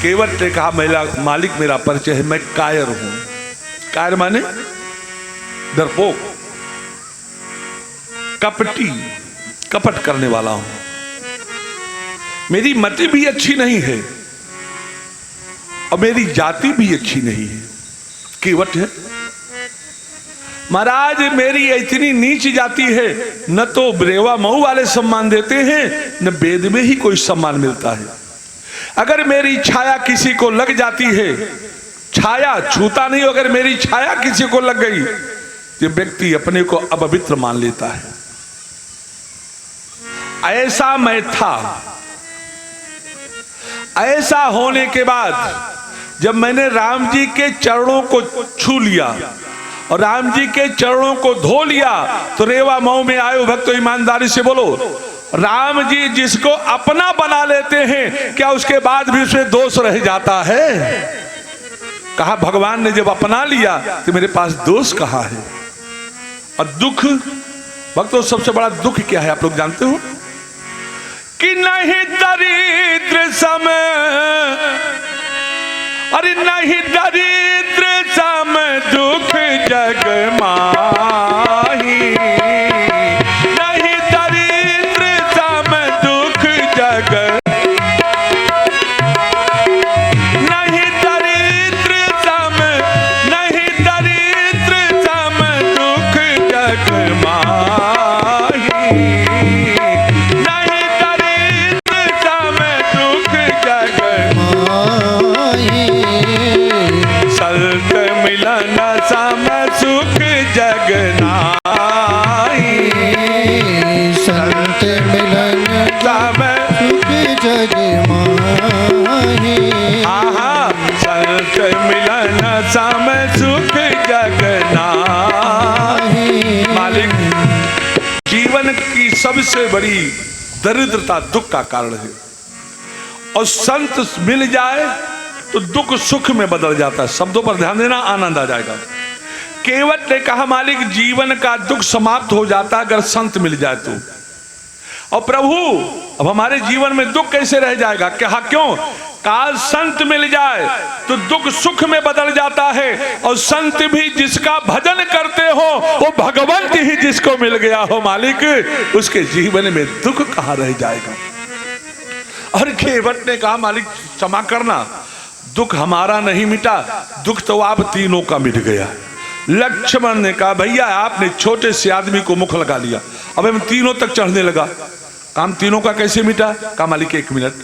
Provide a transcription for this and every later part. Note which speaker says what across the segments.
Speaker 1: केवट ने कहा मालिक मेरा परिचय है, मैं कायर हूं। कायर माने डरपोक, कपटी, कपट करने वाला हूं। मेरी मति भी अच्छी नहीं है और मेरी जाति भी अच्छी नहीं है। केवट है महाराज, मेरी इतनी नीच जाति है, न तो रेवा मऊ वाले सम्मान देते हैं, न वेद में ही कोई सम्मान मिलता है। अगर मेरी छाया किसी को लग जाती है, छाया छूता नहीं, अगर मेरी छाया किसी को लग गई तो व्यक्ति अपने को अपवित्र मान लेता है। ऐसा मैं था। ऐसा होने के बाद जब मैंने राम जी के चरणों को छू लिया और राम जी के चरणों को धो लिया, तो रेवा मऊ में आए भक्त ईमानदारी से बोलो, राम जी जिसको अपना बना लेते हैं, क्या उसके बाद भी उसमें दोष रह जाता है? कहा भगवान ने जब अपना लिया तो मेरे पास दोष कहाँ है? और दुख भक्तों, सबसे बड़ा दुख क्या है आप लोग जानते हो? कि नहीं दरिद्र समय, अरे नहीं दरिद्र सम दुख जग माही, नहीं दरिद्र सम दुख जग, नहीं दरिद्र सम, नहीं दरिद्र सम दुख जग माही, नहीं दरिद्र सम दुख जग माही, संत मिलन सम सुख जग नाहि, संत मिलन सम सुख जग माहि, आहा संत मिलन सम सुख जग नाहि। मालिक, जीवन की सबसे बड़ी दरिद्रता दुख का कारण है, और संत मिल जाए तो दुख सुख में बदल जाता है। शब्दों पर ध्यान देना, आनंद आ जाएगा। केवट ने कहा मालिक, जीवन का दुख समाप्त हो जाता अगर संत मिल जाए तो। और प्रभु, अब हमारे जीवन में दुख कैसे रह जाएगा? कहा क्यों? कहा संत मिल जाए तो दुख सुख में बदल जाता है, और संत भी जिसका भजन करते हो वो भगवंत ही जिसको मिल गया हो मालिक, उसके जीवन में दुख कहां रह जाएगा? और केवट ने कहा मालिक क्षमा करना, दुख हमारा नहीं मिटा, दुख तो आप तीनों का मिट गया। लक्ष्मण ने कहा भैया आपने छोटे से आदमी को मुख लगा लिया, अब हम तीनों तक चढ़ने लगा, काम तीनों का कैसे मिटा? कहा मालिक एक मिनट,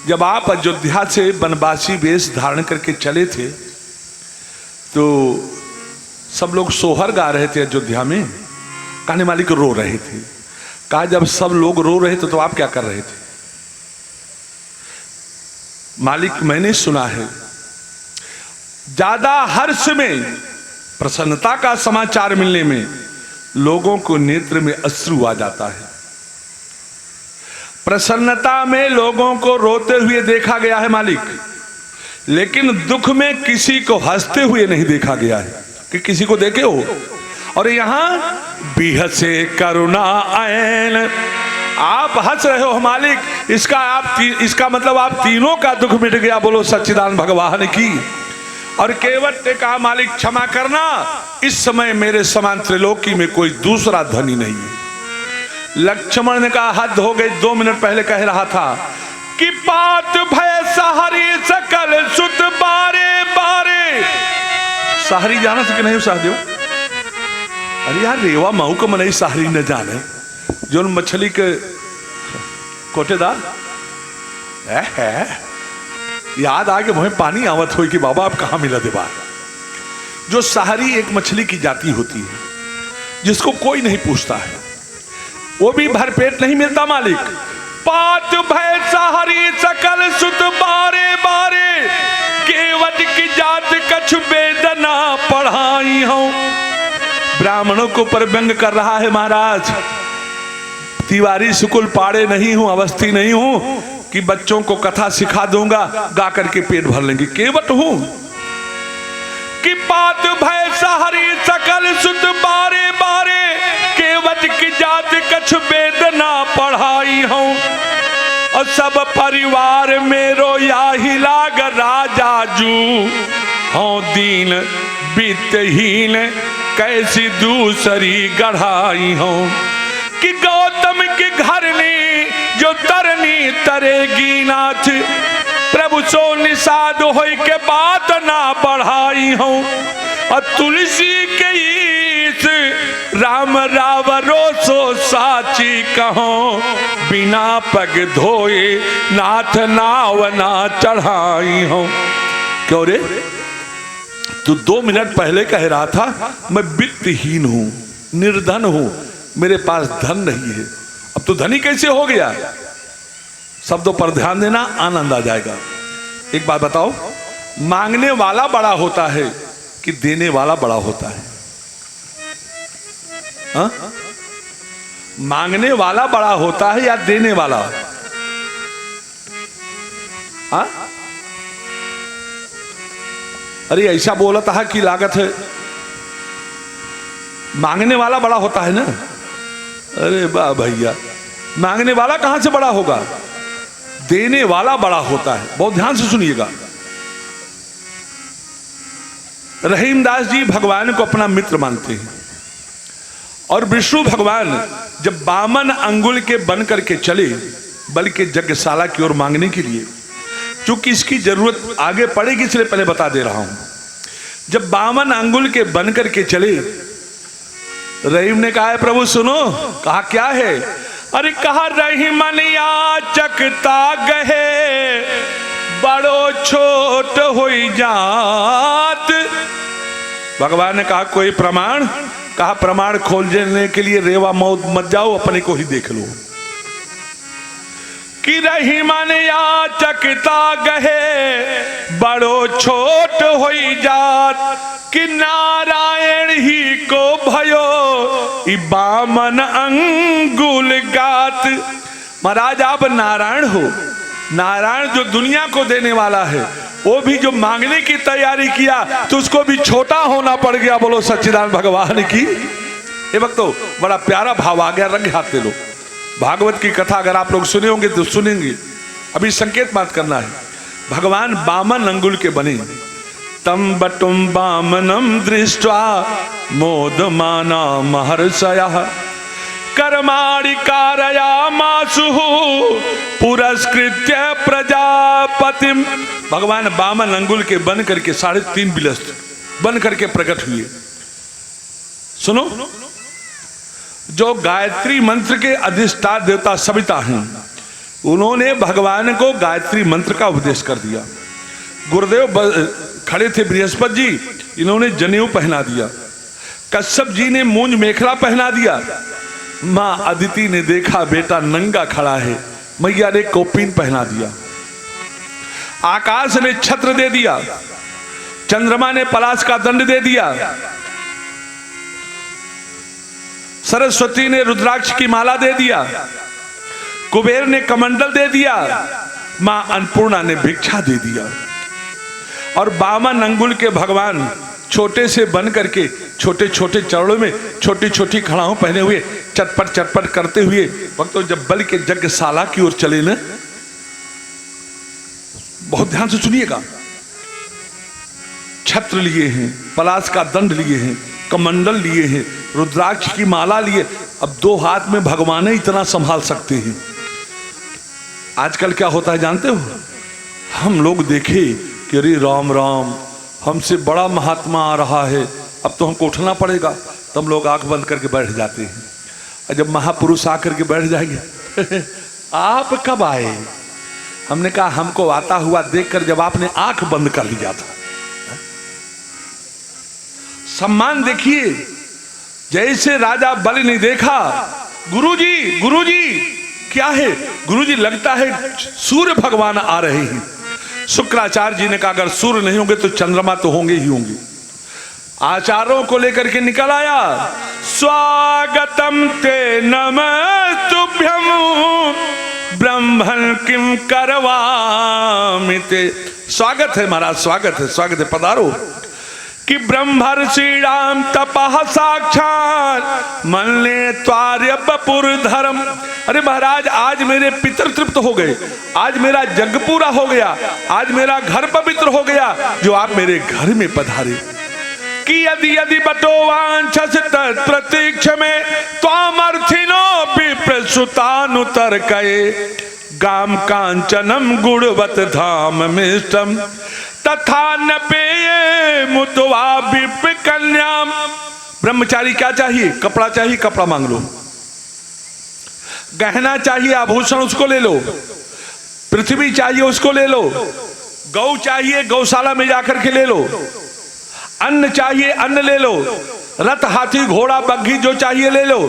Speaker 1: जब आप अयोध्या से वनवासी वेश धारण करके चले थे तो सब लोग सोहर गा रहे थे अयोध्या में, कहने मालिक रो रहे थे। कहा जब सब लोग रो रहे थे तो आप क्या कर रहे थे? मालिक मैंने सुना है ज्यादा हर्ष में, प्रसन्नता का समाचार मिलने में लोगों को नेत्र में अश्रु आ जाता है। प्रसन्नता में लोगों को रोते हुए देखा गया है मालिक, लेकिन दुख में किसी को हंसते हुए नहीं देखा गया है कि किसी को देखे हो। और यहां बिहसे करुणा ऐन, आप हंस रहे हो मालिक, इसका मतलब आप तीनों का दुख मिट गया। बोलो सच्चिदानंद भगवान की। और केवट ने कहा मालिक क्षमा करना, इस समय मेरे समान त्रिलोकी में कोई दूसरा धनी नहीं है। लक्ष्मण ने कहा हद हो गई, 2 मिनट पहले कह रहा था कि पात भय सहारी सकल सुत बारे बारे। सहारी जाना था कि नहीं सहदेव? अरे यार रेवा मऊ को मनई सहारी न जाने, जो मछली के कोटेदार है, याद आके मुझे पानी आवत हो कि बाबा आप कहाँ मिला देवा। जो सहारी एक मछली की जाति होती है जिसको कोई नहीं पूछता है, वो भी भरपेट नहीं मिलता मालिक। पात भय सहारी सकल सुत बारे बारे, केवट की जात कछु वेदना पढ़ाई हूं। ब्राह्मणों को पर व्यंग कर रहा है महाराज, तिवारी सुकुल पाड़े नहीं हूं, अवस्थी नहीं हूं कि बच्चों को कथा सिखा दूंगा, गा करके पेट भर लेंगे। केवट हूं कि पात भय सहारी सकल सुत बारे बारे, केवट की जात कछु वेदना पढ़ाई हूं। और सब परिवार मेरो याही लाग काजू हो दीन वित्तहीन कैसी दूसरी गढ़ाई हो कि गौतम की घरनी जो तरनी तरेगी नाथ प्रभु सो निषाद होई के बात ना बढ़ाई हो और तुलसी के ईस राम रावरो सो साची कहो बिना पग धोए नाथ नाव ना चढ़ाई हो। क्यों रे तू 2 मिनट पहले कह रहा था मैं वित्तहीन हूं निर्धन हूं मेरे पास धन नहीं है, अब तू धनी कैसे हो गया? शब्दों पर ध्यान देना आनंद आ जाएगा। एक बात बताओ, मांगने वाला बड़ा होता है कि देने वाला बड़ा होता है? हा? मांगने वाला बड़ा होता है या देने वाला? हा? अरे ऐसा बोलता है कि लागत है मांगने वाला बड़ा होता है ना। अरे वाह भैया, मांगने वाला कहां से बड़ा होगा? देने वाला बड़ा होता है। बहुत ध्यान से सुनिएगा। रहीमदास जी भगवान को अपना मित्र मानते हैं और विष्णु भगवान जब 52 अंगुल के बन करके चले बल्कि यज्ञशाला की ओर मांगने के लिए, चूंकि इसकी जरूरत आगे पड़ेगी इसलिए पहले बता दे रहा हूं। जब 52 अंगुल के बन करके चले, रहीम ने कहा है प्रभु सुनो। कहा क्या है? अरे कहा रहीमन याचकता गहे बड़ो छोट होई जात। भगवान ने कहा कोई प्रमाण? कहा प्रमाण खोजने के लिए रेवा मौत मत जाओ, अपने को ही देख लो कि रहीमन याचकता गहे बड़ो छोट होई जात कि नारायण ही को भयो इ 52 अंगुल गात। महाराज आप नारायण हो, नारायण जो दुनिया को देने वाला है वो भी जो मांगने की तैयारी किया तो उसको भी छोटा होना पड़ गया। बोलो सच्चिदानंद भगवान की। ये वक्त तो बड़ा प्यारा भाव आ गया, रंग हाथ ले लो। भागवत की कथा अगर आप लोग सुने होंगे तो सुनेंगे, अभी संकेत बात करना है। भगवान 52 अंगुल के बने। तम बटुम बामनम दृष्ट्वा मोदमाना महर्षयः कर्माणि कारयामासुः पुरस्कृत्य प्रजापतिम। भगवान 52 अंगुल के बन करके 3.5 बिलस्त बन करके प्रकट हुए। सुनो, जो गायत्री मंत्र के अधिष्ठान देवता सविता हैं, उन्होंने भगवान को गायत्री मंत्र का उपदेश कर दिया। गुरुदेव खड़े थे बृहस्पति जी, इन्होंने जनेऊ पहना दिया। कश्यप जी ने मूंज मेखला पहना दिया। मां अदिति ने देखा बेटा नंगा खड़ा है, मैया ने कौपीन पहना दिया। आकाश ने छत्र दे दिया, चंद्रमा ने पलाश का दंड दे दिया, सरस्वती ने रुद्राक्ष की माला दे दिया, कुबेर ने कमंडल दे दिया, मां अन्नपूर्णा ने भिक्षा दे दिया। और 52 अंगुल के भगवान छोटे से बन करके छोटे छोटे चरणों में छोटी छोटी खड़ाओं पहने हुए चटपट चटपट करते हुए वक्त जब बल के यज्ञशाला की ओर चले न, बहुत ध्यान से सुनिएगा। छत्र लिए हैं, पलाश का दंड लिए हैं, कमंडल लिए हैं, रुद्राक्ष की माला लिए। अब 2 हाथ में भगवान ही इतना संभाल सकते हैं। आजकल क्या होता है जानते हो? हम लोग देखे कि अरे राम राम हमसे बड़ा महात्मा आ रहा है, अब तो हमको उठना पड़ेगा, तो हम लोग आंख बंद करके बैठ जाते हैं। और जब महापुरुष आकर के बैठ जाएंगे आप कब आए? हमने कहा हमको आता हुआ देखकर जब आपने आंख बंद कर लिया था। सम्मान देखिए, जैसे राजा बलि ने देखा गुरुजी गुरुजी क्या है? गुरुजी लगता है सूर्य भगवान आ रहे हैं। शुक्राचार्य जी ने कहा अगर सूर्य नहीं होंगे तो चंद्रमा तो होंगे ही होंगे। आचार्यों को लेकर के निकल आया, स्वागतम ते नमस्तुभ्यम ब्रह्मण किम करवामि ते। स्वागत है महाराज, स्वागत है, स्वागत है, पधारो। कि ब्रह्मर्षि राम तपः साक्षात मल्ले त्वार्य बपुर धर्म। अरे महाराज, आज मेरे पितर तृप्त हो गए, आज मेरा यज्ञ पूरा हो गया, आज मेरा घर पवित्र हो गया जो आप मेरे घर में पधारे। कि यदि यदि बटो वांछस प्रतीक्ष में त्वामर्थिनो विप्रसुतानुतर कये गाम कांचनम गुणवत धाम मिष्टम तथा न पेये मुतवा विप्र कन्याम। ब्रह्मचारी क्या चाहिए? कपड़ा चाहिए, कपड़ा मांग लो। गहना चाहिए, आभूषण उसको ले लो। पृथ्वी चाहिए, उसको ले लो। गौ चाहिए, गौशाला में जाकर के ले लो। अन्न चाहिए, अन्न ले लो। रथ, हाथी, घोड़ा, बग्घी जो चाहिए ले लो।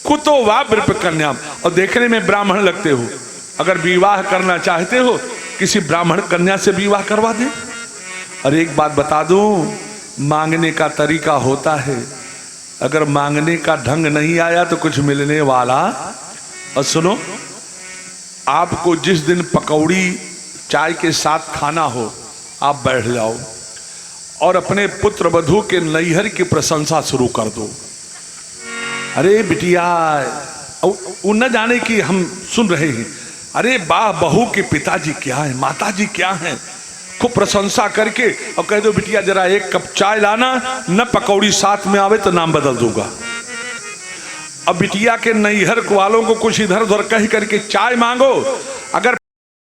Speaker 1: कुतो वा विप्र कन्याम। और देखने में ब्राह्मण लगते हो, अगर विवाह करना चाहते हो किसी ब्राह्मण कन्या से विवाह करवा दे। और एक बात बता दूं, मांगने का तरीका होता है, अगर मांगने का ढंग नहीं आया तो कुछ मिलने वाला। और सुनो, आपको जिस दिन पकौड़ी चाय के साथ खाना हो, आप बैठ जाओ और अपने पुत्र वधू के नैहर की प्रशंसा शुरू कर दो। अरे बिटिया, वो न जाने कि हम सुन रहे हैं, अरे वाह बहू के पिताजी क्या है, माताजी क्या है, खूब प्रशंसा करके और कह दो बिटिया जरा एक कप चाय लाना, न पकौड़ी साथ में आवे तो नाम बदल दूंगा। अब बिटिया के नैहर वालों को कुछ इधर उधर कह करके चाय मांगो, अगर